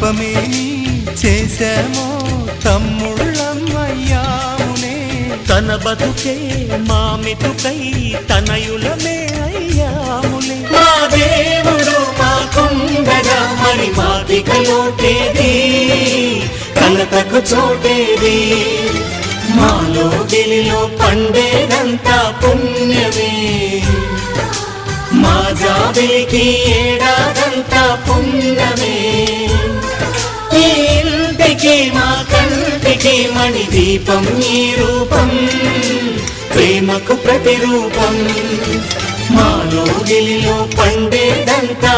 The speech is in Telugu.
పాపమేమి చేశామో తమ్ముళ్ళమయ్యామునే. తన బతుకే మామితుకై తనయులమే అయ్యాములే. మా దేవుడు మాకుండగా మరి మాదిక లోటేది, కలతకు చోటేది. మాలో గిలిలో పండేదంతా పుణ్యమే, మా జాబిలికి ఏడాదంతా పుణ్యమే. ఈ ఇంటికి మా కంటికి మణి దీపం ఈ రూపం, ప్రేమకు ప్రతిరూపం. మాలో గిలిలో పండేదంతా